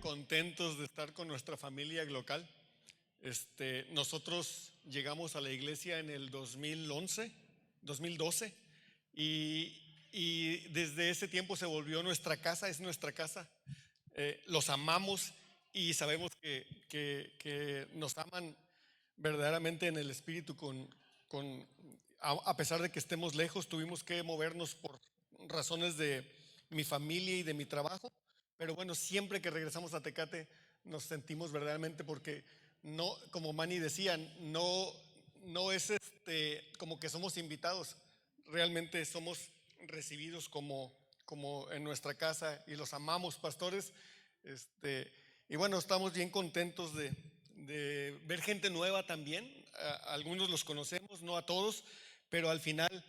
contentos de estar con nuestra familia local. Nosotros llegamos a la iglesia en el 2012 y desde ese tiempo se volvió nuestra casa, es nuestra casa. Los amamos y sabemos que nos aman verdaderamente en el espíritu. A pesar de que estemos lejos, tuvimos que movernos por razones de mi familia y de mi trabajo, pero bueno, siempre que regresamos a Tecate nos sentimos verdaderamente, porque no, como Manny decía, no es como que somos invitados, realmente somos recibidos como en nuestra casa y los amamos, pastores. Y bueno, estamos bien contentos de ver gente nueva también. Algunos los conocemos, no a todos, pero al final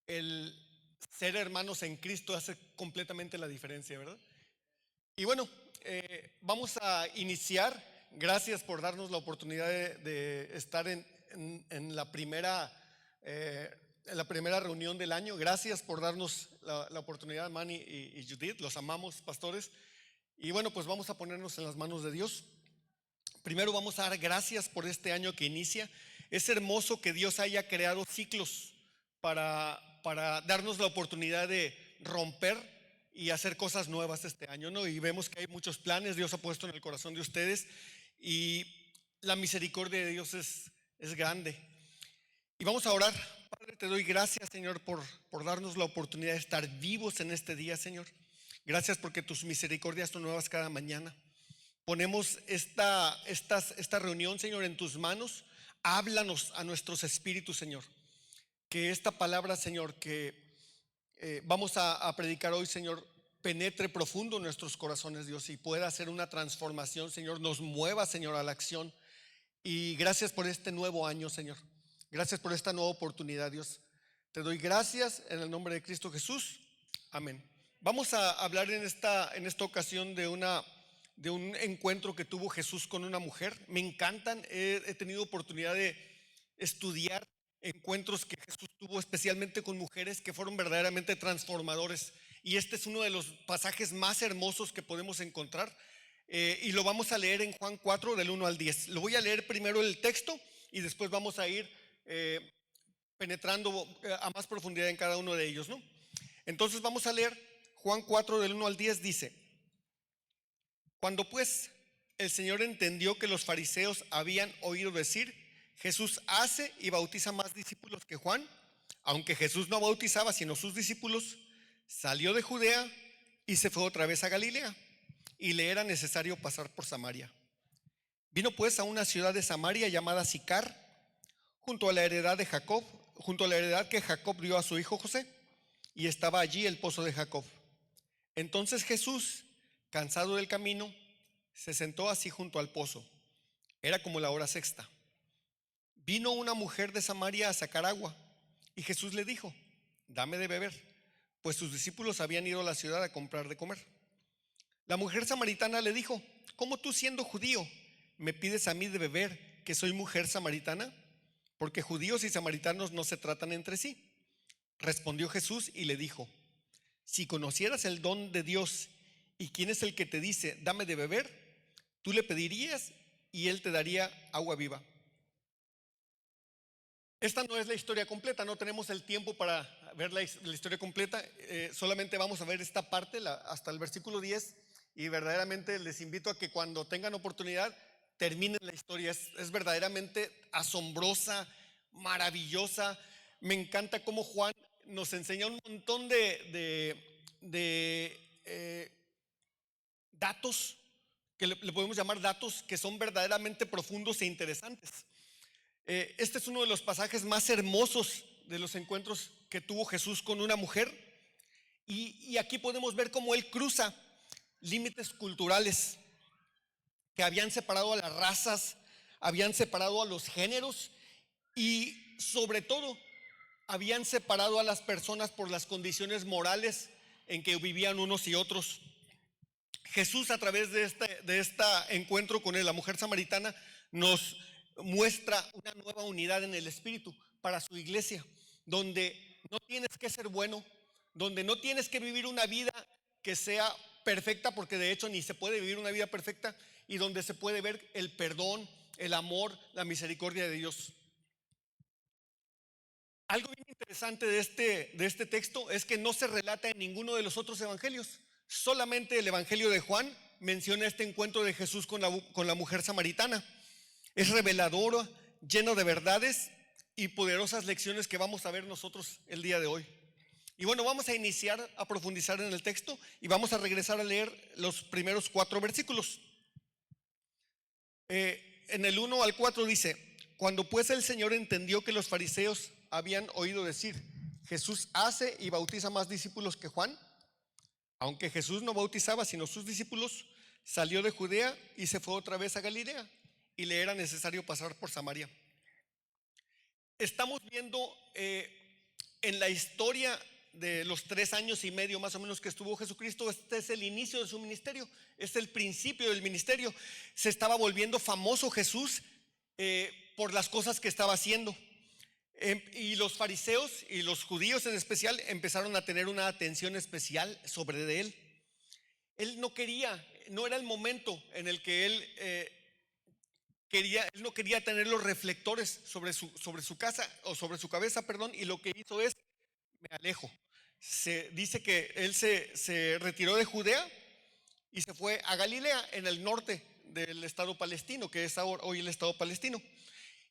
el ser hermanos en Cristo hace completamente la diferencia, ¿verdad? Y bueno, vamos a iniciar. Gracias por darnos la oportunidad de estar en la primera reunión del año. Gracias por darnos la oportunidad, Manny y Judith. Los amamos, pastores. Y bueno, pues vamos a ponernos en las manos de Dios. Primero vamos a dar gracias por este año que inicia. Es hermoso que Dios haya creado ciclos para darnos la oportunidad de romper y hacer cosas nuevas este año, ¿no? Y vemos que hay muchos planes Dios ha puesto en el corazón de ustedes, y la misericordia de Dios es grande. Y vamos a orar. Padre, te doy gracias, Señor, por darnos la oportunidad de estar vivos en este día, Señor. Gracias porque tus misericordias son nuevas cada mañana. Ponemos esta reunión, Señor, en tus manos. Háblanos a nuestros espíritus, Señor. Que esta palabra, Señor, que vamos a predicar hoy, Señor, penetre profundo en nuestros corazones, Dios, y pueda hacer una transformación, Señor. Nos mueva, Señor, a la acción. Y gracias por este nuevo año, Señor. Gracias por esta nueva oportunidad, Dios. Te doy gracias en el nombre de Cristo Jesús. Amén. Vamos a hablar en esta ocasión de un encuentro que tuvo Jesús con una mujer. Me encantan. He tenido oportunidad de estudiar encuentros que Jesús tuvo especialmente con mujeres que fueron verdaderamente transformadores, y este es uno de los pasajes más hermosos que podemos encontrar, y lo vamos a leer en Juan 4 del 1 al 10. Lo voy a leer primero el texto y después vamos a ir penetrando a más profundidad en cada uno de ellos, ¿no? Entonces vamos a leer Juan 4 del 1 al 10. Dice: Cuando pues el Señor entendió que los fariseos habían oído decir: Jesús hace y bautiza más discípulos que Juan, aunque Jesús no bautizaba sino sus discípulos, salió de Judea y se fue otra vez a Galilea, y le era necesario pasar por Samaria. Vino pues a una ciudad de Samaria llamada Sicar, junto a la heredad que Jacob dio a su hijo José, y estaba allí el pozo de Jacob. Entonces Jesús, cansado del camino, se sentó así junto al pozo. Era como la hora sexta. Vino una mujer de Samaria a sacar agua, y Jesús le dijo: dame de beber, pues sus discípulos habían ido a la ciudad a comprar de comer. La mujer samaritana le dijo: ¿cómo tú, siendo judío, me pides a mí de beber, que soy mujer samaritana? Porque judíos y samaritanos no se tratan entre sí. Respondió Jesús y le dijo: si conocieras el don de Dios y quién es el que te dice dame de beber, tú le pedirías y él te daría agua viva. Esta no es la historia completa, no tenemos el tiempo para ver la historia completa, solamente vamos a ver esta parte hasta el versículo 10, y verdaderamente les invito a que cuando tengan oportunidad terminen la historia. Es verdaderamente asombrosa, maravillosa. Me encanta cómo Juan nos enseña un montón de datos, que le podemos llamar datos, que son verdaderamente profundos e interesantes. Este es uno de los pasajes más hermosos de los encuentros que tuvo Jesús con una mujer, y aquí podemos ver cómo él cruza límites culturales que habían separado a las razas, habían separado a los géneros, y sobre todo habían separado a las personas por las condiciones morales en que vivían unos y otros. Jesús, a través de este encuentro con la mujer samaritana, nos muestra una nueva unidad en el espíritu para su iglesia, donde no tienes que ser bueno, donde no tienes que vivir una vida que sea perfecta, porque de hecho ni se puede vivir una vida perfecta, y donde se puede ver el perdón, el amor, la misericordia de Dios. Algo bien interesante de este texto es que no se relata en ninguno de los otros evangelios. Solamente el evangelio de Juan menciona este encuentro de Jesús con la mujer samaritana. Es revelador, lleno de verdades y poderosas lecciones que vamos a ver nosotros el día de hoy. Y bueno, vamos a iniciar a profundizar en el texto y vamos a regresar a leer los primeros 4 versículos. En el 1 al 4 dice: cuando pues el Señor entendió que los fariseos habían oído decir, Jesús hace y bautiza más discípulos que Juan, aunque Jesús no bautizaba sino sus discípulos, salió de Judea y se fue otra vez a Galilea, y le era necesario pasar por Samaria. Estamos viendo en la historia de los 3 años y medio más o menos que estuvo Jesucristo, este es el inicio de su ministerio, este es el principio del ministerio. Se estaba volviendo famoso Jesús por las cosas que estaba haciendo. Y los fariseos y los judíos en especial empezaron a tener una atención especial sobre de él. Él no quería, no era el momento en el que él no quería tener los reflectores sobre su casa o sobre su cabeza, perdón, y lo que hizo es: me alejo. Se dice que él se retiró de Judea y se fue a Galilea, en el norte del estado palestino, que es hoy el estado palestino.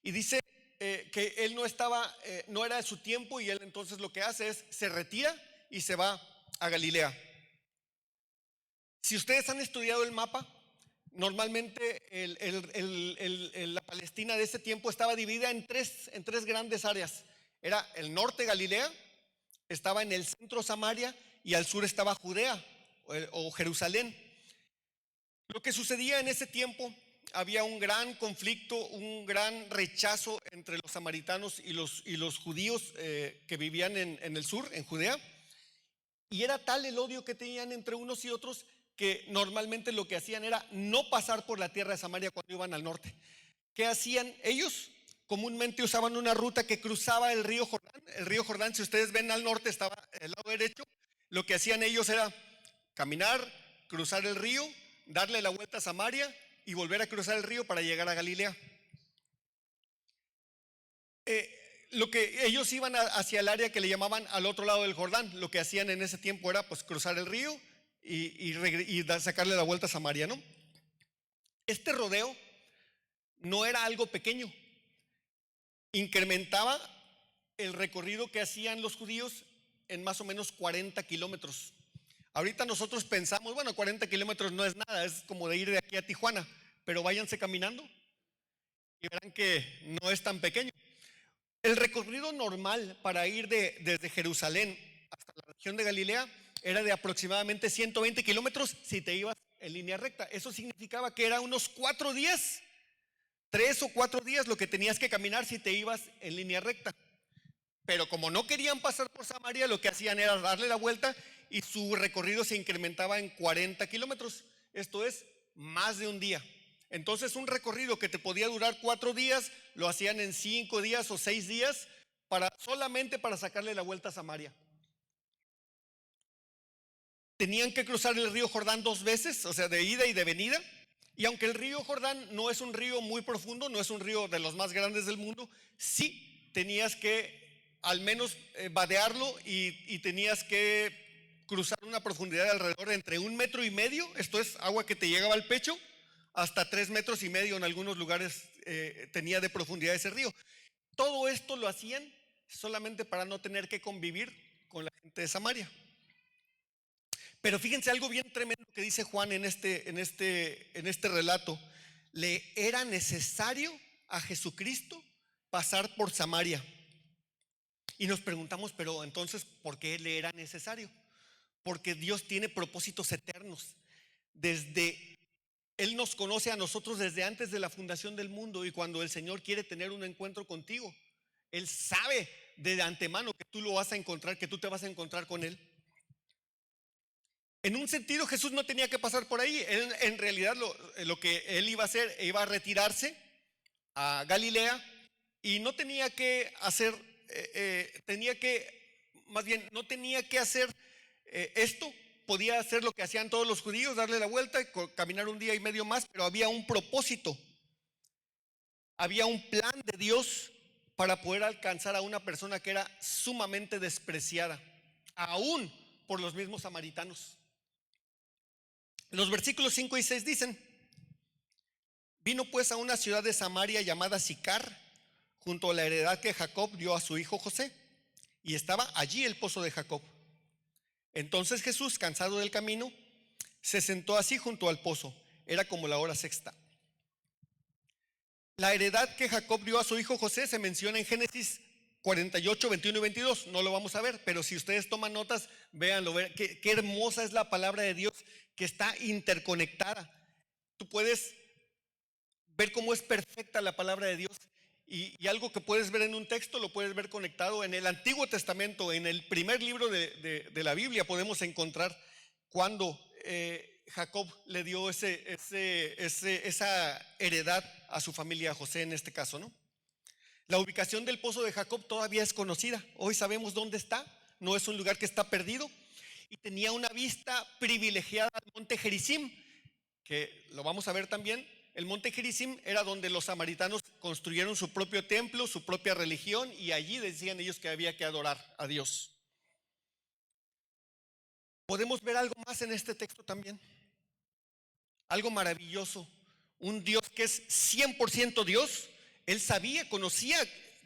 Y dice que él no era de su tiempo, y él entonces lo que hace es se retira y se va a Galilea. Si ustedes han estudiado el mapa, normalmente la Palestina de ese tiempo estaba dividida en tres grandes áreas. Era el norte, Galilea, estaba en el centro, Samaria, y al sur estaba Judea o Jerusalén. Lo que sucedía en ese tiempo, había un gran conflicto, un gran rechazo entre los samaritanos y los judíos que vivían en el sur, en Judea. Y era tal el odio que tenían entre unos y otros que normalmente lo que hacían era no pasar por la tierra de Samaria cuando iban al norte. ¿Qué hacían ellos? Comúnmente usaban una ruta que cruzaba el río Jordán. El río Jordán, si ustedes ven al norte, estaba del lado derecho. Lo que hacían ellos era caminar, cruzar el río, darle la vuelta a Samaria y volver a cruzar el río para llegar a Galilea. Lo que ellos iban hacia el área que le llamaban al otro lado del Jordán. Lo que hacían en ese tiempo era pues cruzar el río y sacarle la vuelta a Samaria, ¿no? Este rodeo no era algo pequeño. Incrementaba el recorrido que hacían los judíos en más o menos 40 kilómetros. Ahorita nosotros pensamos, bueno, 40 kilómetros no es nada, es como de ir de aquí a Tijuana, pero váyanse caminando y verán que no es tan pequeño. El recorrido normal para ir desde Jerusalén hasta la región de Galilea era de aproximadamente 120 kilómetros si te ibas en línea recta. Eso significaba que era unos 4 días, 3 o 4 días lo que tenías que caminar si te ibas en línea recta. Pero como no querían pasar por Samaria, lo que hacían era darle la vuelta y su recorrido se incrementaba en 40 kilómetros. Esto es más de un día. Entonces un recorrido que te podía durar 4 días, lo hacían en 5 días o 6 días solamente para sacarle la vuelta a Samaria. Tenían que cruzar el río Jordán 2 veces, o sea, de ida y de venida. Y aunque el río Jordán no es un río muy profundo, no es un río de los más grandes del mundo, sí tenías que al menos vadearlo y tenías que cruzar una profundidad de alrededor de entre 1,5 metros, esto es agua que te llegaba al pecho, hasta 3,5 metros en algunos lugares tenía de profundidad ese río. Todo esto lo hacían solamente para no tener que convivir con la gente de Samaria. Pero fíjense algo bien tremendo que dice Juan en este relato. Le era necesario a Jesucristo pasar por Samaria. Y nos preguntamos, pero entonces, ¿por qué le era necesario? Porque Dios tiene propósitos eternos. Él nos conoce a nosotros desde antes de la fundación del mundo, y cuando el Señor quiere tener un encuentro contigo, Él sabe de antemano que tú lo vas a encontrar, que tú te vas a encontrar con Él. En un sentido, Jesús no tenía que pasar por ahí. En realidad lo que Él iba a hacer, iba a retirarse a Galilea y no tenía que hacer, no tenía que hacer esto podía hacer lo que hacían todos los judíos, darle la vuelta y caminar un día y medio más, pero había un propósito, había un plan de Dios para poder alcanzar a una persona que era sumamente despreciada, aún por los mismos samaritanos. Los versículos 5 y 6 dicen: vino pues a una ciudad de Samaria llamada Sicar, junto a la heredad que Jacob dio a su hijo José, y estaba allí el pozo de Jacob. Entonces Jesús, cansado del camino, se sentó así junto al pozo. Era como la hora sexta. La heredad que Jacob dio a su hijo José se menciona en Génesis 48, 21 y 22. No lo vamos a ver, pero si ustedes toman notas, véanlo. Qué hermosa es la palabra de Dios, que está interconectada. Tú puedes ver cómo es perfecta la palabra de Dios. Y algo que puedes ver en un texto lo puedes ver conectado en el Antiguo Testamento. En el primer libro de la Biblia podemos encontrar cuando Jacob le dio esa heredad a su familia, a José en este caso, ¿no? La ubicación del pozo de Jacob todavía es conocida. Hoy sabemos dónde está. No es un lugar que está perdido. Y tenía una vista privilegiada al monte Gerizim, que lo vamos a ver también. El monte Gerizim era donde los samaritanos construyeron su propio templo, su propia religión, y allí decían ellos que había que adorar a Dios. Podemos ver algo más en este texto también, algo maravilloso. Un Dios que es 100% Dios. Él sabía, conocía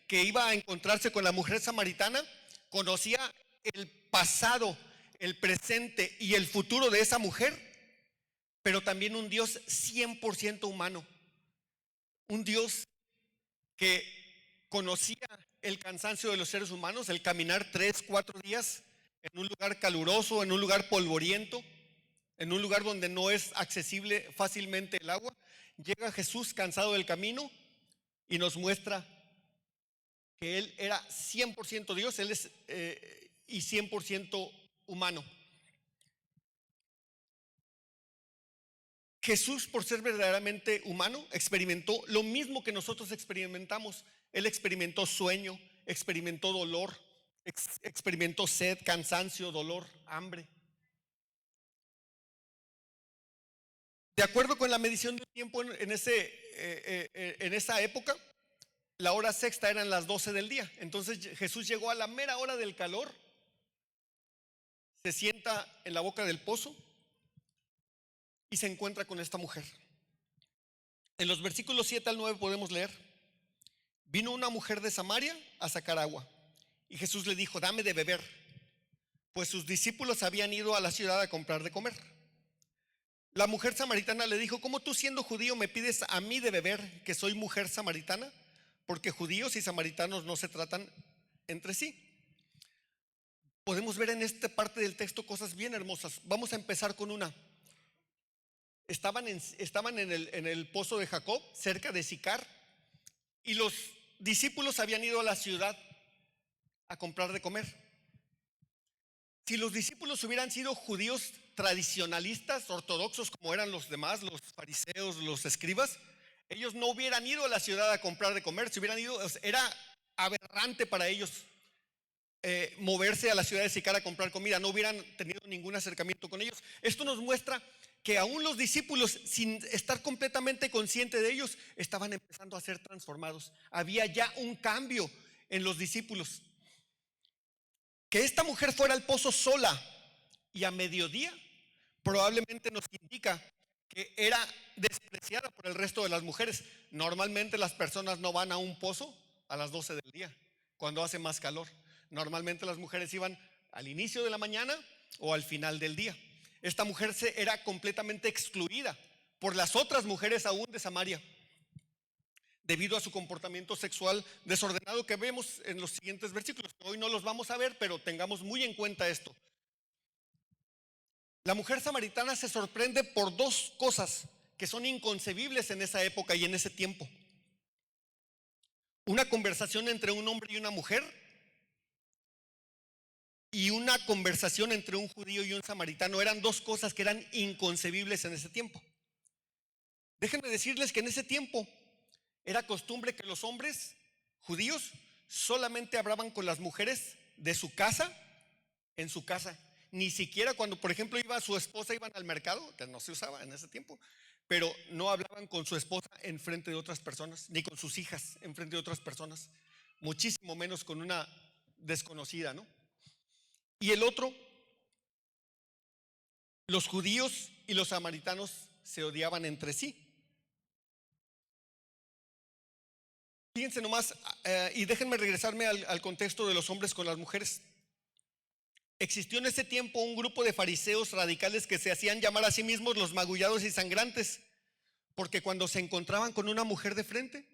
que iba a encontrarse con la mujer samaritana, conocía el pasado, el presente y el futuro de esa mujer, pero también un Dios 100% humano, un Dios que conocía el cansancio de los seres humanos, el caminar 3, 4 días en un lugar caluroso, en un lugar polvoriento, en un lugar donde no es accesible fácilmente el agua. Llega Jesús cansado del camino y nos muestra que Él era 100% Dios, Él es y 100% humano. Jesús, por ser verdaderamente humano, experimentó lo mismo que nosotros experimentamos. Él experimentó sueño, experimentó dolor, experimentó sed, cansancio, dolor, hambre. De acuerdo con la medición del tiempo en esa época, la hora sexta eran las 12 del día. Entonces Jesús llegó a la mera hora del calor, se sienta en la boca del pozo y se encuentra con esta mujer. En los versículos 7 al 9 podemos leer: vino una mujer de Samaria a sacar agua, y Jesús le dijo: dame de beber, pues sus discípulos habían ido a la ciudad a comprar de comer. La mujer samaritana le dijo: ¿cómo tú, siendo judío, me pides a mí de beber, que soy mujer samaritana? Porque judíos y samaritanos no se tratan entre sí. Podemos ver en esta parte del texto cosas bien hermosas. Vamos a empezar con una. Estaban en el pozo de Jacob, cerca de Sicar, y los discípulos habían ido a la ciudad a comprar de comer. Si los discípulos hubieran sido judíos tradicionalistas, ortodoxos, como eran los demás, los fariseos, los escribas, ellos no hubieran ido a la ciudad a comprar de comer. Si hubieran ido, era aberrante para ellos moverse a la ciudad de Sicar a comprar comida. No hubieran tenido ningún acercamiento con ellos. Esto nos muestra que aún los discípulos, sin estar completamente conscientes de ellos, estaban empezando a ser transformados. Había ya un cambio en los discípulos. Que esta mujer fuera al pozo sola y a mediodía probablemente nos indica que era despreciada por el resto de las mujeres. Normalmente las personas no van a un pozo a las 12 del día, cuando hace más calor. Normalmente las mujeres iban al inicio de la mañana o al final del día. Esta mujer era completamente excluida por las otras mujeres aún de Samaria, debido a su comportamiento sexual desordenado que vemos en los siguientes versículos. Hoy no los vamos a ver, pero tengamos muy en cuenta esto. La mujer samaritana se sorprende por dos cosas que son inconcebibles en esa época y en ese tiempo. Una conversación entre un hombre y una mujer, y una conversación entre un judío y un samaritano. Eran dos cosas que eran inconcebibles en ese tiempo. Déjenme decirles que en ese tiempo era costumbre que los hombres judíos solamente hablaban con las mujeres de su casa, en su casa, Ni siquiera cuando, por ejemplo, iba su esposa, iban al mercado, que no se usaba en ese tiempo, pero no hablaban con su esposa en frente de otras personas, ni con sus hijas en frente de otras personas, muchísimo menos con una desconocida, ¿no? Y el otro, los judíos y los samaritanos se odiaban entre sí. Fíjense nomás, y déjenme regresarme al contexto de los hombres con las mujeres. Existió en ese tiempo un grupo de fariseos radicales que se hacían llamar a sí mismos los magullados y sangrantes, porque cuando se encontraban con una mujer de frente,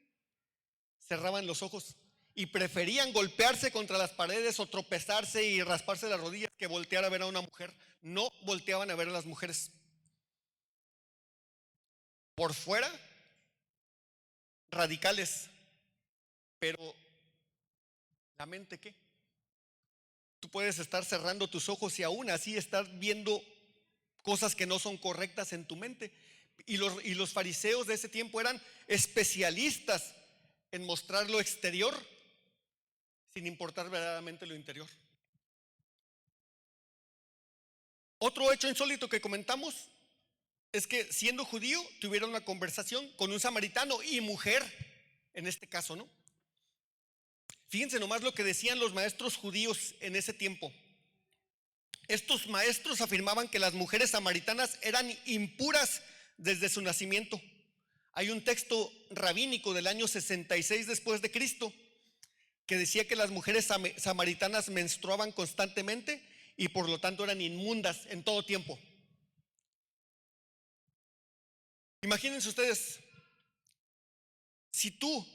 cerraban los ojos y preferían golpearse contra las paredes o tropezarse y rasparse las rodillas que voltear a ver a una mujer. No volteaban a ver a las mujeres. Por fuera, radicales, pero ¿la mente qué? Tú puedes estar cerrando tus ojos y aún así estar viendo cosas que no son correctas en tu mente. Y los fariseos de ese tiempo eran especialistas en mostrar lo exterior sin importar verdaderamente lo interior. Otro hecho insólito que comentamos es que siendo judío tuvieron una conversación con un samaritano y mujer, en este caso, ¿no? Fíjense nomás lo que decían los maestros judíos en ese tiempo. Estos maestros afirmaban que las mujeres samaritanas eran impuras desde su nacimiento. Hay un texto rabínico del año 66 después de Cristo que decía que las mujeres samaritanas menstruaban constantemente y por lo tanto eran inmundas en todo tiempo. Imagínense ustedes, si tú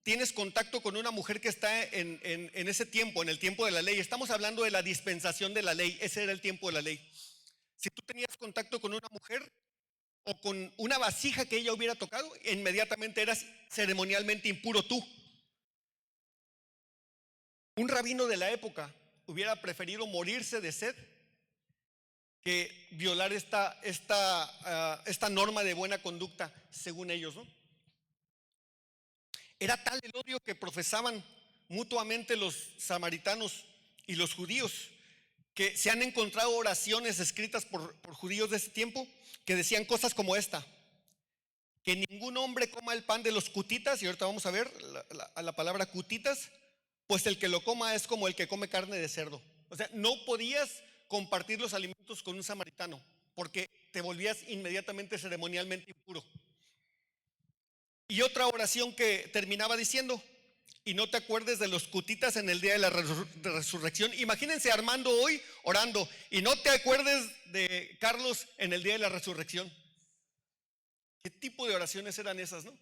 tienes contacto con una mujer que está en ese tiempo, en el tiempo de la ley, estamos hablando de la dispensación de la ley, ese era el tiempo de la ley. Si tú tenías contacto con una mujer o con una vasija que ella hubiera tocado, inmediatamente eras ceremonialmente impuro tú. Un rabino de la época hubiera preferido morirse de sed que violar esta norma de buena conducta, según ellos, ¿no? Era tal el odio que profesaban mutuamente los samaritanos y los judíos, que se han encontrado oraciones escritas por judíos de ese tiempo que decían cosas como esta: que ningún hombre coma el pan de los cutitas, y ahorita vamos a ver la palabra cutitas, pues el que lo coma es como el que come carne de cerdo. O sea, no podías compartir los alimentos con un samaritano porque te volvías inmediatamente ceremonialmente impuro. Y otra oración que terminaba diciendo: y no te acuerdes de los cutitas en el día de la resurrección. Imagínense Armando hoy orando: y no te acuerdes de Carlos en el día de la resurrección. ¿Qué tipo de oraciones eran esas, no?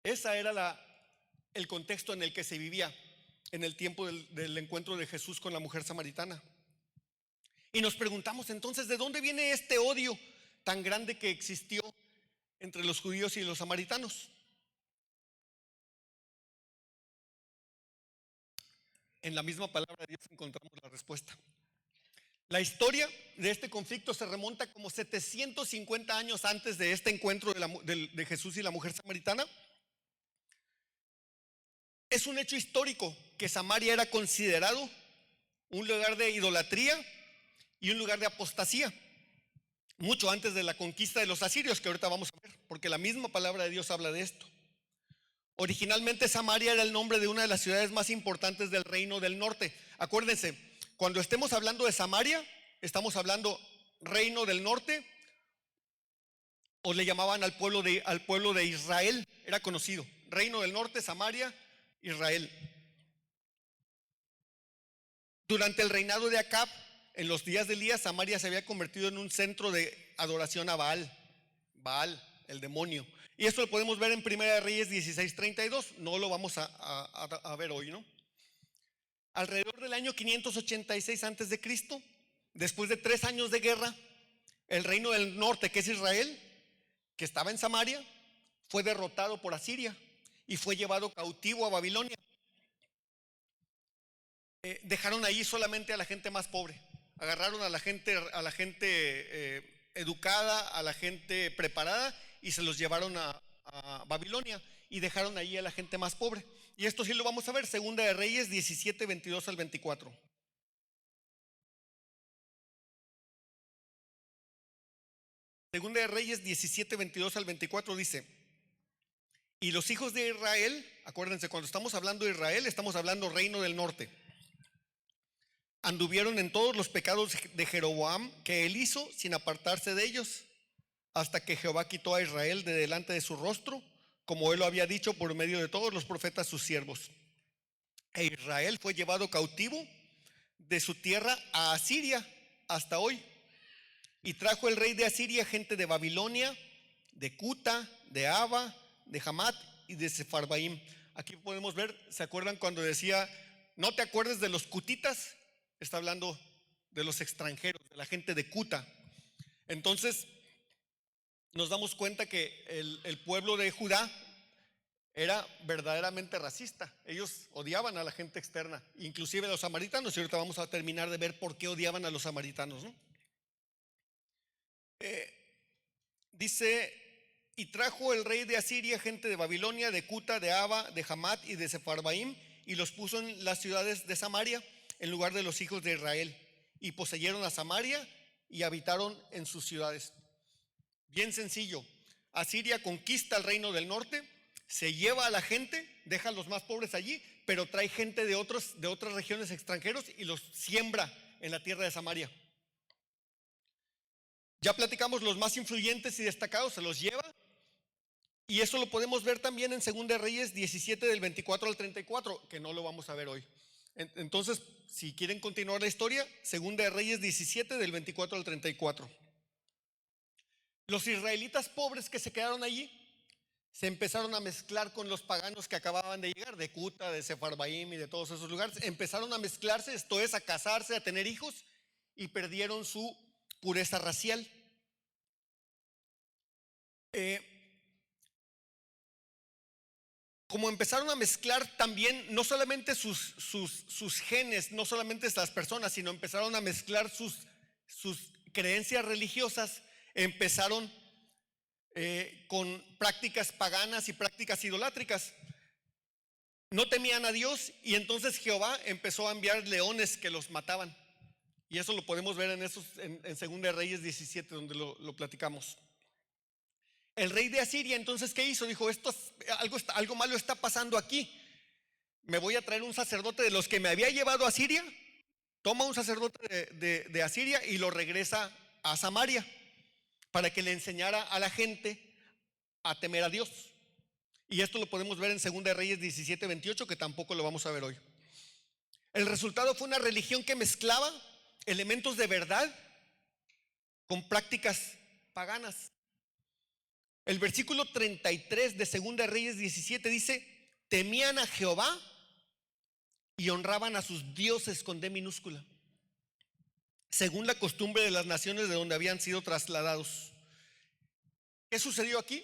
Esa era el contexto en el que se vivía en el tiempo del encuentro de Jesús con la mujer samaritana. Y nos preguntamos entonces, ¿de dónde viene este odio tan grande que existió entre los judíos y los samaritanos? En la misma palabra de Dios encontramos la respuesta. La historia de este conflicto se remonta como 750 años antes de este encuentro de Jesús y la mujer samaritana. Es un hecho histórico que Samaria era considerado un lugar de idolatría y un lugar de apostasía, mucho antes de la conquista de los asirios, que ahorita vamos a ver, porque la misma palabra de Dios habla de esto. Originalmente Samaria era el nombre de una de las ciudades más importantes del reino del norte. Acuérdense, cuando estemos hablando de Samaria, estamos hablando reino del norte, o le llamaban al pueblo de Israel, era conocido. Reino del norte, Samaria, Israel. Durante el reinado de Acab, en los días de Elías, Samaria se había convertido en un centro de adoración a Baal, el demonio. Y esto lo podemos ver en Primera de Reyes 16:32. No lo vamos a ver hoy, ¿no? Alrededor del año 586 antes de Cristo, después de 3 años de guerra, el reino del norte, que es Israel, que estaba en Samaria, fue derrotado por Asiria y fue llevado cautivo a Babilonia. Dejaron ahí solamente a la gente más pobre. Agarraron a la gente educada, a la gente preparada, y se los llevaron a Babilonia y dejaron ahí a la gente más pobre. Y esto sí lo vamos a ver, Segunda de Reyes 17, 22 al 24. Segunda de Reyes 17, 22 al 24 dice: y los hijos de Israel, acuérdense, cuando estamos hablando de Israel, estamos hablando reino del norte, anduvieron en todos los pecados de Jeroboam que él hizo, sin apartarse de ellos, hasta que Jehová quitó a Israel de delante de su rostro, como él lo había dicho por medio de todos los profetas sus siervos. E Israel fue llevado cautivo de su tierra a Asiria hasta hoy. Y trajo el rey de Asiria gente de Babilonia, de Cuta, de Ava, de Hamat y de Sefarbaim. Aquí podemos ver, ¿se acuerdan cuando decía, no te acuerdes de los cutitas? Está hablando de los extranjeros, de la gente de Cuta. Entonces, nos damos cuenta que el pueblo de Judá era verdaderamente racista. Ellos odiaban a la gente externa, inclusive a los samaritanos, y ahorita vamos a terminar de ver por qué odiaban a los samaritanos, ¿no? Dice, y trajo el rey de Asiria gente de Babilonia, de Cuta, de Ava, de Hamat y de Sefarbaim, y los puso en las ciudades de Samaria en lugar de los hijos de Israel, y poseyeron a Samaria y habitaron en sus ciudades. Bien sencillo, Asiria conquista el reino del norte, se lleva a la gente, deja a los más pobres allí, pero trae gente de otras regiones extranjeros y los siembra en la tierra de Samaria. Ya platicamos los más influyentes y destacados, se los lleva, y eso lo podemos ver también en 2 de Reyes 17 del 24 al 34, que no lo vamos a ver hoy. Entonces, si quieren continuar la historia, 2 de Reyes 17 del 24 al 34. Los israelitas pobres que se quedaron allí se empezaron a mezclar con los paganos que acababan de llegar, de Cuta, de Sefarbaim y de todos esos lugares. Empezaron a mezclarse, esto es, a casarse, a tener hijos, y perdieron su pureza racial. Como empezaron a mezclar también, no solamente sus genes, no solamente las personas, sino empezaron a mezclar sus creencias religiosas, empezaron con prácticas paganas y prácticas idolátricas. No temían a Dios, y entonces Jehová empezó a enviar leones que los mataban. Y eso lo podemos ver en 2 de Reyes 17, donde lo platicamos. El rey de Asiria, entonces, ¿qué hizo? Dijo, algo malo está pasando aquí. Me voy a traer un sacerdote de los que me había llevado a Asiria. Toma un sacerdote de Asiria y lo regresa a Samaria para que le enseñara a la gente a temer a Dios. Y esto lo podemos ver en 2 de Reyes 17, 28, que tampoco lo vamos a ver hoy. El resultado fue una religión que mezclaba elementos de verdad con prácticas paganas. El versículo 33 de 2 de Reyes 17 dice, temían a Jehová y honraban a sus dioses con D minúscula, según la costumbre de las naciones de donde habían sido trasladados. ¿Qué sucedió aquí?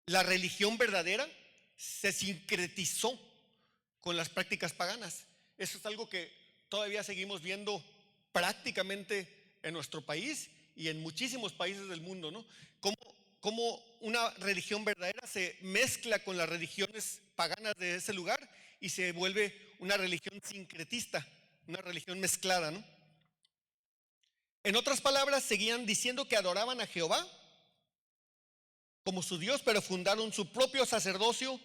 La religión verdadera se sincretizó con las prácticas paganas. Eso es algo que todavía seguimos viendo prácticamente en nuestro país y en muchísimos países del mundo, ¿no? Como una religión verdadera se mezcla con las religiones paganas de ese lugar y se vuelve una religión sincretista, una religión mezclada, ¿no? En otras palabras, seguían diciendo que adoraban a Jehová como su Dios, pero fundaron su propio sacerdocio,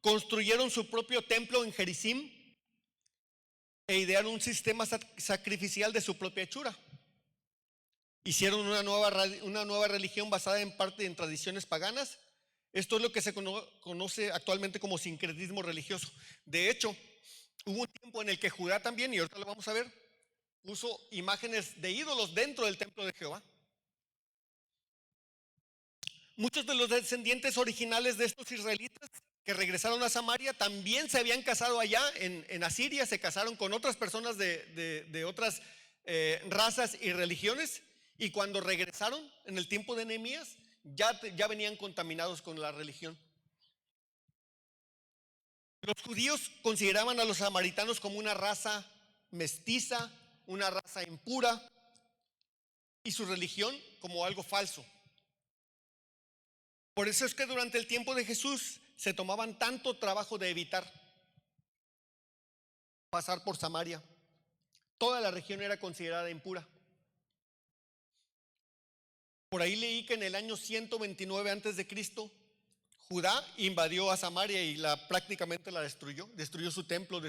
construyeron su propio templo en Gerizim e idearon un sistema sacrificial de su propia hechura. Hicieron una nueva religión basada en parte en tradiciones paganas. Esto es lo que se conoce actualmente como sincretismo religioso. De hecho, hubo un tiempo en el que Judá también, y ahorita lo vamos a ver, puso imágenes de ídolos dentro del templo de Jehová. Muchos de los descendientes originales de estos israelitas que regresaron a Samaria también se habían casado allá en Asiria, se casaron con otras personas de otras razas y religiones, y cuando regresaron en el tiempo de Nehemías ya venían contaminados con la religión. Los judíos consideraban a los samaritanos como una raza mestiza, una raza impura, y su religión como algo falso. Por eso es que durante el tiempo de Jesús se tomaban tanto trabajo de evitar pasar por Samaria. Toda la región era considerada impura. Por ahí leí que en el año 129 antes de Cristo, Judá invadió a Samaria y prácticamente la destruyó su templo,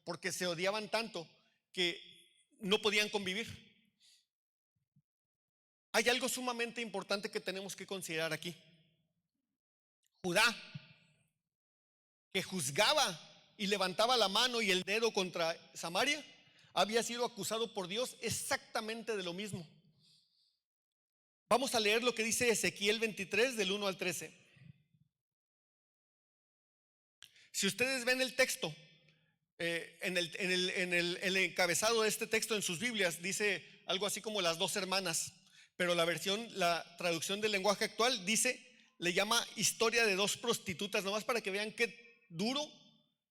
porque se odiaban tanto que no podían convivir. Hay algo sumamente importante que tenemos que considerar aquí. Judá, que juzgaba y levantaba la mano y el dedo contra Samaria, había sido acusado por Dios exactamente de lo mismo. Vamos a leer lo que dice Ezequiel 23 del 1 al 13. Si ustedes ven el texto, en el encabezado de este texto en sus Biblias dice algo así como las dos hermanas, pero la traducción del lenguaje actual le llama historia de dos prostitutas, nomás para que vean qué duro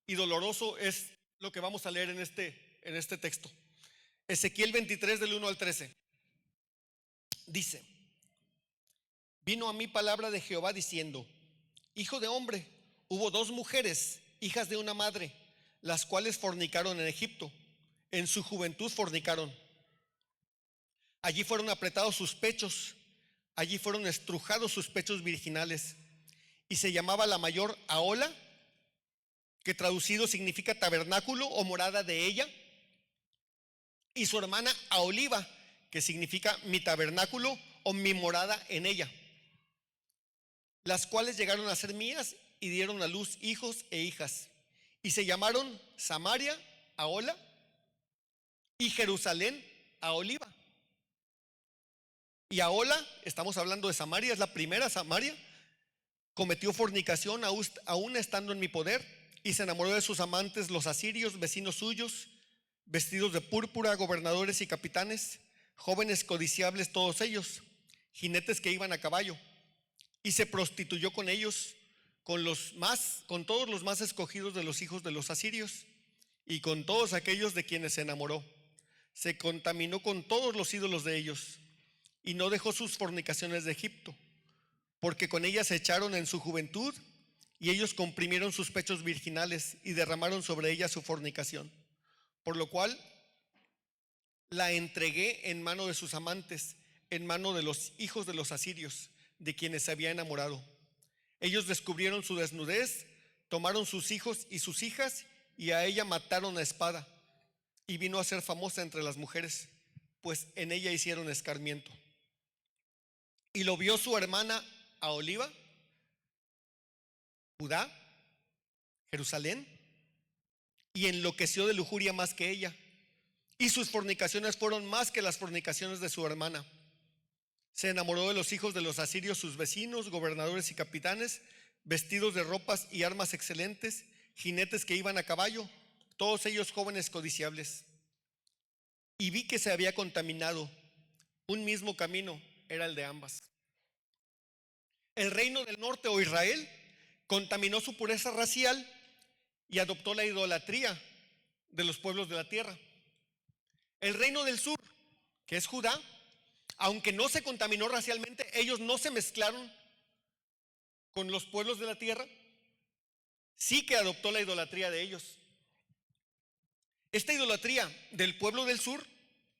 y doloroso es lo que vamos a leer en este texto. Ezequiel 23 del 1 al 13 dice: vino a mí palabra de Jehová diciendo: hijo de hombre, hubo dos mujeres, hijas de una madre, las cuales fornicaron en Egipto. En su juventud fornicaron. Allí fueron apretados sus pechos, allí fueron estrujados sus pechos virginales. Y se llamaba la mayor Ahola, que traducido significa tabernáculo o morada de ella, y su hermana Aholiba, que significa mi tabernáculo o mi morada en ella, las cuales llegaron a ser mías y dieron a luz hijos e hijas. Y se llamaron Samaria, Ahola, y Jerusalén, Aholiba. Y Ahola, estamos hablando de Samaria, es la primera Samaria, cometió fornicación aún estando en mi poder, y se enamoró de sus amantes, los asirios, vecinos suyos, vestidos de púrpura, gobernadores y capitanes, jóvenes codiciables todos ellos, jinetes que iban a caballo. Y se prostituyó con ellos, con todos los más escogidos de los hijos de los asirios, y con todos aquellos de quienes se enamoró. Se contaminó con todos los ídolos de ellos, y no dejó sus fornicaciones de Egipto, porque con ellas se echaron en su juventud, y ellos comprimieron sus pechos virginales y derramaron sobre ella su fornicación. Por lo cual la entregué en mano de sus amantes, en mano de los hijos de los asirios, de quienes se había enamorado. Ellos descubrieron su desnudez, tomaron sus hijos y sus hijas, y a ella mataron a espada, y vino a ser famosa entre las mujeres, pues en ella hicieron escarmiento. Y lo vio su hermana Aholiba, Judá, Jerusalén, y enloqueció de lujuria más que ella, y sus fornicaciones fueron más que las fornicaciones de su hermana. Se enamoró de los hijos de los asirios, sus vecinos, gobernadores y capitanes, vestidos de ropas y armas excelentes, jinetes que iban a caballo, todos ellos jóvenes codiciables. Y vi que se había contaminado, un mismo camino era el de ambas. El reino del norte, o Israel, contaminó su pureza racial y adoptó la idolatría de los pueblos de la tierra. El reino del sur, que es Judá, aunque no se contaminó racialmente, ellos no se mezclaron con los pueblos de la tierra, sí que adoptó la idolatría de ellos. Esta idolatría del pueblo del sur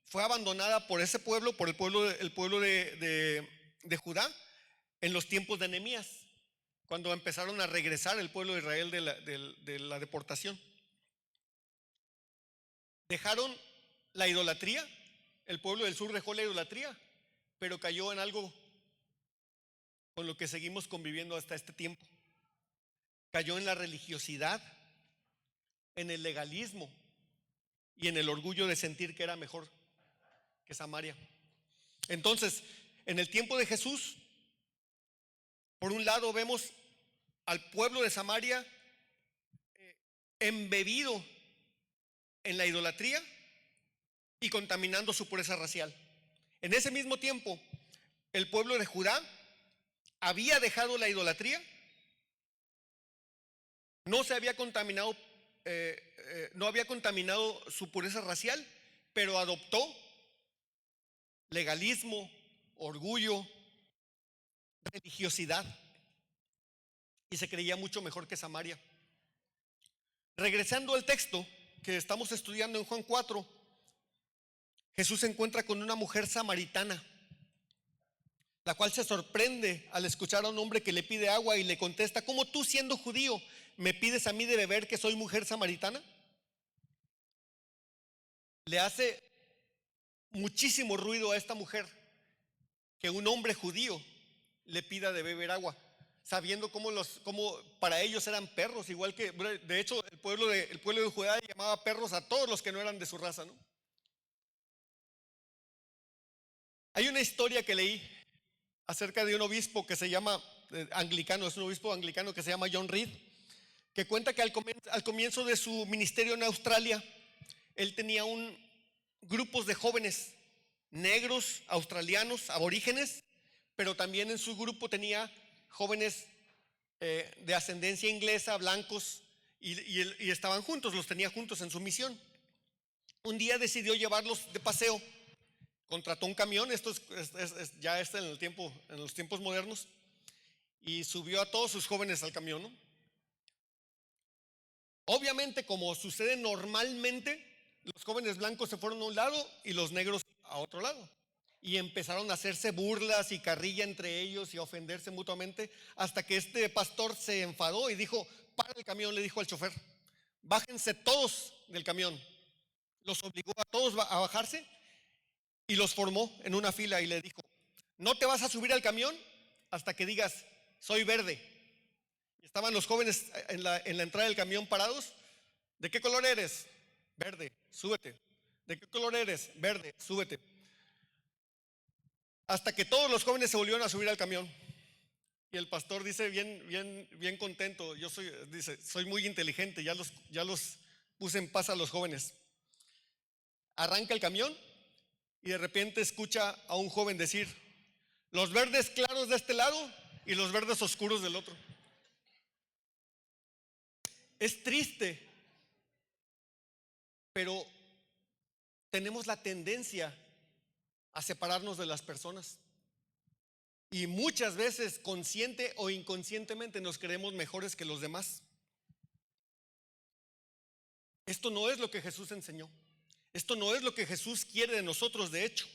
fue abandonada por ese pueblo, por el pueblo de Judá, en los tiempos de Nehemías, cuando empezaron a regresar el pueblo de Israel de la deportación. Dejaron la idolatría, el pueblo del sur dejó la idolatría, pero cayó en algo con lo que seguimos conviviendo hasta este tiempo. Cayó en la religiosidad, en el legalismo y en el orgullo de sentir que era mejor que Samaria. Entonces, en el tiempo de Jesús, por un lado vemos al pueblo de Samaria embebido en la idolatría y contaminando su pureza racial. En ese mismo tiempo, el pueblo de Judá había dejado la idolatría, no había contaminado su pureza racial, pero adoptó legalismo, orgullo, religiosidad, y se creía mucho mejor que Samaria. Regresando al texto que estamos estudiando en Juan 4, Jesús se encuentra con una mujer samaritana. la cual se sorprende al escuchar a un hombre que le pide agua y le contesta: ¿cómo tú, siendo judío, me pides a mí de beber, que soy mujer samaritana? Le hace muchísimo ruido a esta mujer que un hombre judío le pida de beber agua, sabiendo cómo para ellos eran perros, igual que, de hecho, el pueblo de Judá llamaba perros a todos los que no eran de su raza, ¿no? Hay una historia que leí acerca de un obispo que se llama anglicano, es un obispo anglicano que se llama John Reed, que cuenta que al comienzo de su ministerio en Australia, él tenía grupos de jóvenes negros, australianos, aborígenes, pero también en su grupo tenía jóvenes de ascendencia inglesa, blancos, y estaban juntos, los tenía juntos en su misión. Un día decidió llevarlos de paseo, contrató un camión, esto ya está en los tiempos modernos, y subió a todos sus jóvenes al camión, ¿no? Obviamente, como sucede normalmente, los jóvenes blancos se fueron a un lado y los negros a otro lado. Y empezaron a hacerse burlas y carrilla entre ellos y a ofenderse mutuamente, hasta que este pastor se enfadó y dijo: para el camión, le dijo al chofer, bájense todos del camión. Los obligó a todos a bajarse y los formó en una fila y le dijo: no te vas a subir al camión hasta que digas: soy verde. Y estaban los jóvenes en la entrada del camión parados. ¿De qué color eres? Verde, súbete. ¿De qué color eres? Verde, súbete. Hasta que todos los jóvenes se volvieron a subir al camión. Y el pastor dice bien contento: dice, soy muy inteligente, ya los puse en paz a los jóvenes. Arranca el camión y de repente escucha a un joven decir: los verdes claros de este lado y los verdes oscuros del otro. Es triste, pero tenemos la tendencia a separarnos de las personas. Y muchas veces, consciente o inconscientemente, nos creemos mejores que los demás. Esto no es lo que Jesús enseñó. Esto no es lo que Jesús quiere de nosotros, de hecho.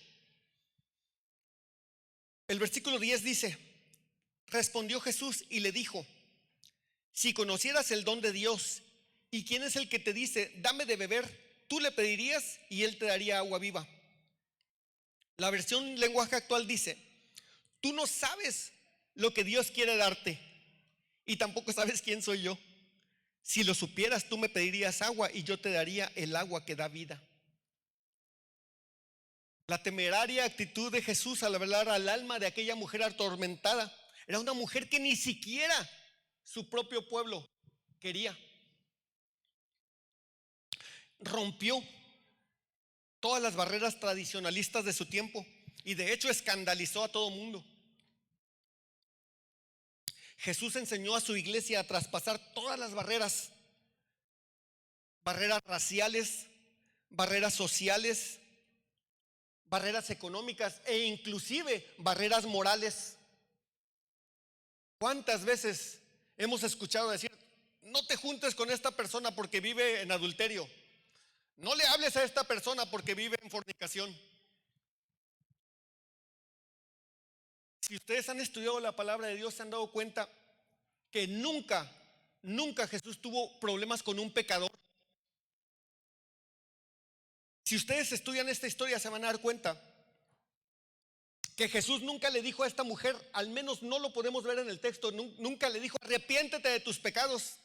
El versículo 10 dice: respondió Jesús y le dijo: si conocieras el don de Dios y quién es el que te dice: dame de beber, tú le pedirías y él te daría agua viva. La versión lenguaje actual dice: tú no sabes lo que Dios quiere darte y tampoco sabes quién soy yo. Si lo supieras, tú me pedirías agua y yo te daría el agua que da vida. La temeraria actitud de Jesús al hablar al alma de aquella mujer atormentada, era una mujer que ni siquiera su propio pueblo quería. Rompió todas las barreras tradicionalistas de su tiempo y de hecho escandalizó a todo mundo. Jesús enseñó a su iglesia a traspasar todas las barreras raciales, barreras sociales, barreras económicas e inclusive barreras morales. ¿Cuántas veces hemos escuchado decir: no te juntes con esta persona porque vive en adulterio? No le hables a esta persona porque vive en fornicación. Si ustedes han estudiado la palabra de Dios, se han dado cuenta que nunca Jesús tuvo problemas con un pecador. Si ustedes estudian esta historia, se van a dar cuenta que Jesús nunca le dijo a esta mujer, al menos no lo podemos ver en el texto, nunca le dijo: arrepiéntete de tus pecados,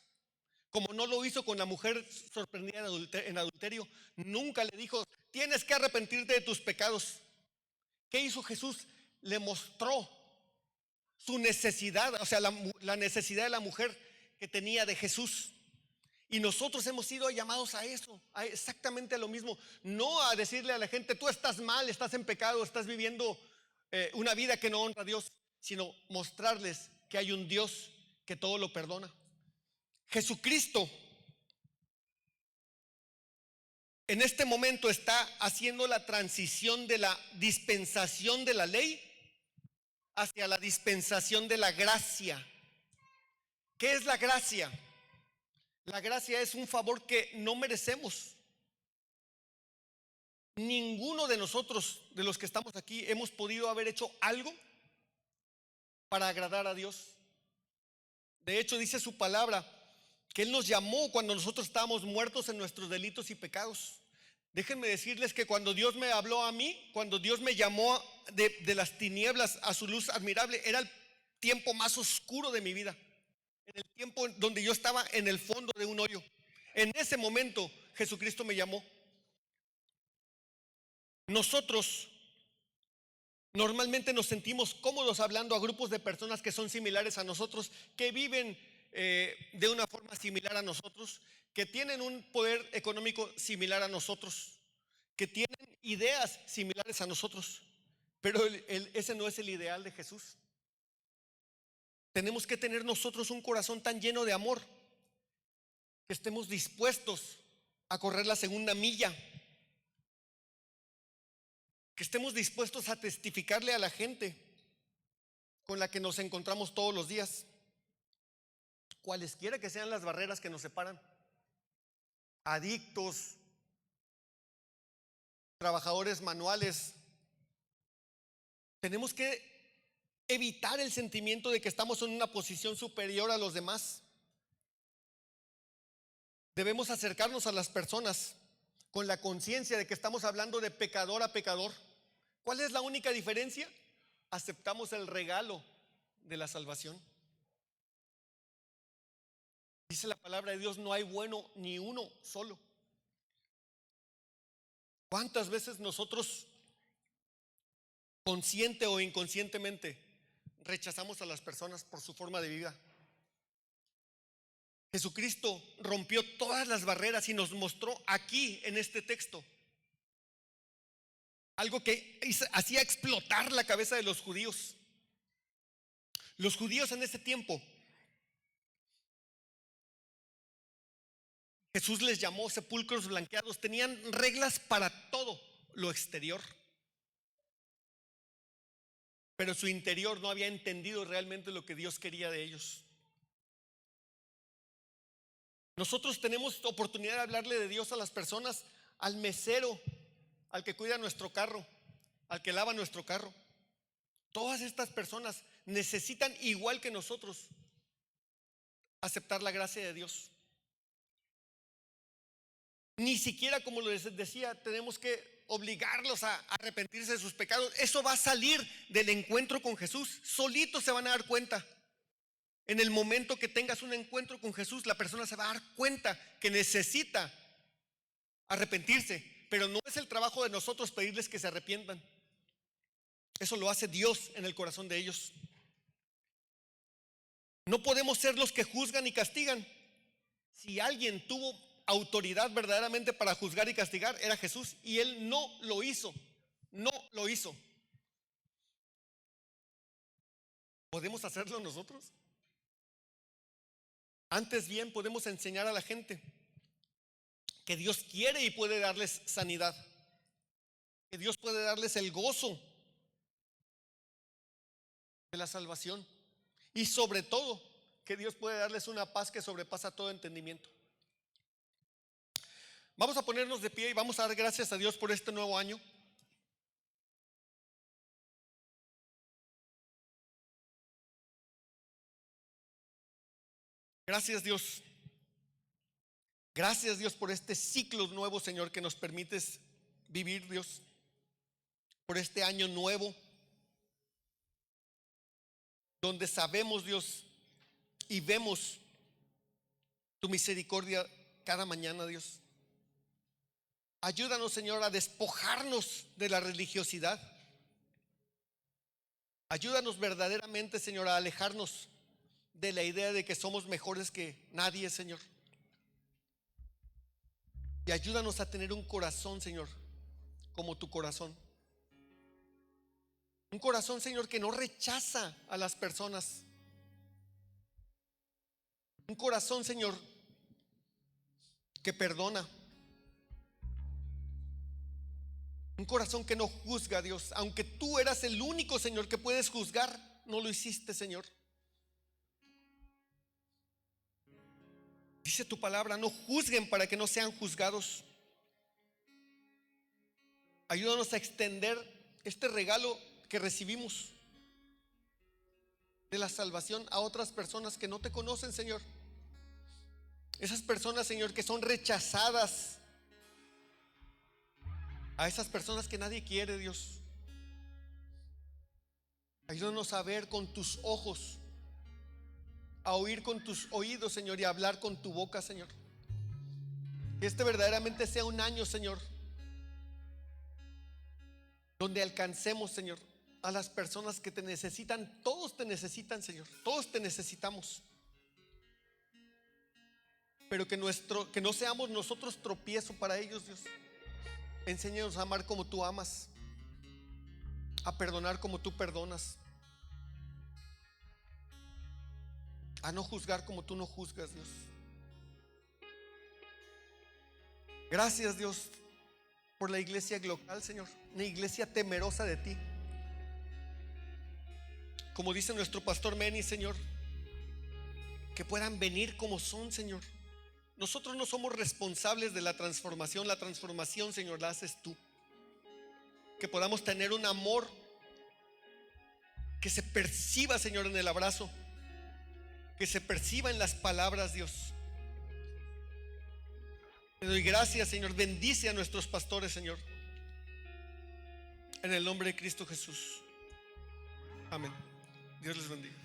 como no lo hizo con la mujer sorprendida en adulterio. Nunca le dijo: tienes que arrepentirte de tus pecados. ¿Qué hizo Jesús? Le mostró su necesidad, o sea, la necesidad de la mujer que tenía de Jesús. Y nosotros hemos sido llamados a eso, a exactamente a lo mismo. No a decirle a la gente: tú estás mal, estás en pecado, estás viviendo una vida que no honra a Dios, sino mostrarles que hay un Dios que todo lo perdona. Jesucristo en este momento está haciendo la transición de la dispensación de la ley hacia la dispensación de la gracia. ¿Qué es la gracia? La gracia es un favor que no merecemos. Ninguno de nosotros, de los que estamos aquí, hemos podido haber hecho algo para agradar a Dios. De hecho, dice su palabra que Él nos llamó cuando nosotros estábamos muertos en nuestros delitos y pecados. Déjenme decirles que cuando Dios me habló a mí, cuando Dios me llamó de las tinieblas a su luz admirable, era el tiempo más oscuro de mi vida. En el tiempo donde yo estaba en el fondo de un hoyo. En ese momento Jesucristo me llamó. Nosotros normalmente nos sentimos cómodos hablando a grupos de personas que son similares a nosotros, que viven de una forma similar a nosotros, que tienen un poder económico similar a nosotros, que tienen ideas similares a nosotros. Pero ese no es el ideal de Jesús. Tenemos que tener nosotros un corazón tan lleno de amor que estemos dispuestos a correr la segunda milla, que estemos dispuestos a testificarle a la gente con la que nos encontramos todos los días, cualesquiera que sean las barreras que nos separan. Adictos, trabajadores manuales. Tenemos que evitar el sentimiento de que estamos en una posición superior a los demás. Debemos acercarnos a las personas con la conciencia de que estamos hablando de pecador a pecador. ¿Cuál es la única diferencia? Aceptamos el regalo de la salvación. Dice la palabra de Dios, no hay bueno ni uno solo. ¿Cuántas veces nosotros, consciente o inconscientemente, rechazamos a las personas por su forma de vida? Jesucristo rompió todas las barreras y nos mostró aquí en este texto algo que hacía explotar la cabeza de los judíos. Los judíos en ese tiempo, Jesús les llamó sepulcros blanqueados, tenían reglas para todo lo exterior, pero su interior no había entendido realmente lo que Dios quería de ellos. Nosotros tenemos oportunidad de hablarle de Dios a las personas, al mesero, al que cuida nuestro carro, al que lava nuestro carro. Todas estas personas necesitan, igual que nosotros, aceptar la gracia de Dios. Ni siquiera, como les decía, tenemos que obligarlos a arrepentirse de sus pecados. Eso va a salir del encuentro con Jesús. Solitos se van a dar cuenta. En el momento que tengas un encuentro con Jesús, la persona se va a dar cuenta que necesita arrepentirse. Pero no es el trabajo de nosotros pedirles que se arrepientan. Eso lo hace Dios en el corazón de ellos. No podemos ser los que juzgan y castigan. Si alguien tuvo autoridad verdaderamente para juzgar y castigar, era Jesús, y Él no lo hizo. No lo hizo. ¿Podemos hacerlo nosotros? Antes bien, podemos enseñar a la gente que Dios quiere y puede darles sanidad, que Dios puede darles el gozo de la salvación, y sobre todo que Dios puede darles una paz que sobrepasa todo entendimiento. Vamos a ponernos de pie y vamos a dar gracias a Dios por este nuevo año. Gracias, Dios. Gracias, Dios, por este ciclo nuevo, Señor, que nos permites vivir, Dios. Por este año nuevo, donde sabemos, Dios, y vemos tu misericordia cada mañana, Dios. Ayúdanos, Señor, a despojarnos de la religiosidad. Ayúdanos verdaderamente, Señor, a alejarnos de la idea de que somos mejores que nadie, Señor. Y ayúdanos a tener un corazón, Señor, como tu corazón. Un corazón, Señor, que no rechaza a las personas. Un corazón, Señor, que perdona. Un corazón que no juzga, Dios. Aunque tú eras el único, Señor, que puedes juzgar, no lo hiciste, Señor. Dice tu palabra, no juzguen para que no sean juzgados. Ayúdanos a extender este regalo que recibimos de la salvación a otras personas que no te conocen, Señor. Esas personas, Señor, que son rechazadas. A esas personas que nadie quiere, Dios. Ayúdanos a ver con tus ojos, a oír con tus oídos, Señor, y a hablar con tu boca, Señor. Que este verdaderamente sea un año, Señor, donde alcancemos, Señor, a las personas que te necesitan. Todos te necesitan, Señor. Todos te necesitamos. Pero que no seamos nosotros tropiezo para ellos, Dios. Enséñanos a amar como tú amas, a perdonar como tú perdonas, a no juzgar como tú no juzgas, Dios. Gracias, Dios, por la iglesia global, Señor. Una iglesia temerosa de ti. Como dice nuestro pastor Meni, Señor, que puedan venir como son, Señor. Nosotros no somos responsables de la transformación. La transformación, Señor, la haces tú. Que podamos tener un amor que se perciba, Señor, en el abrazo, que se perciba en las palabras, Dios. Te doy gracias, Señor. Bendice a nuestros pastores, Señor, en el nombre de Cristo Jesús. Amén. Dios les bendiga.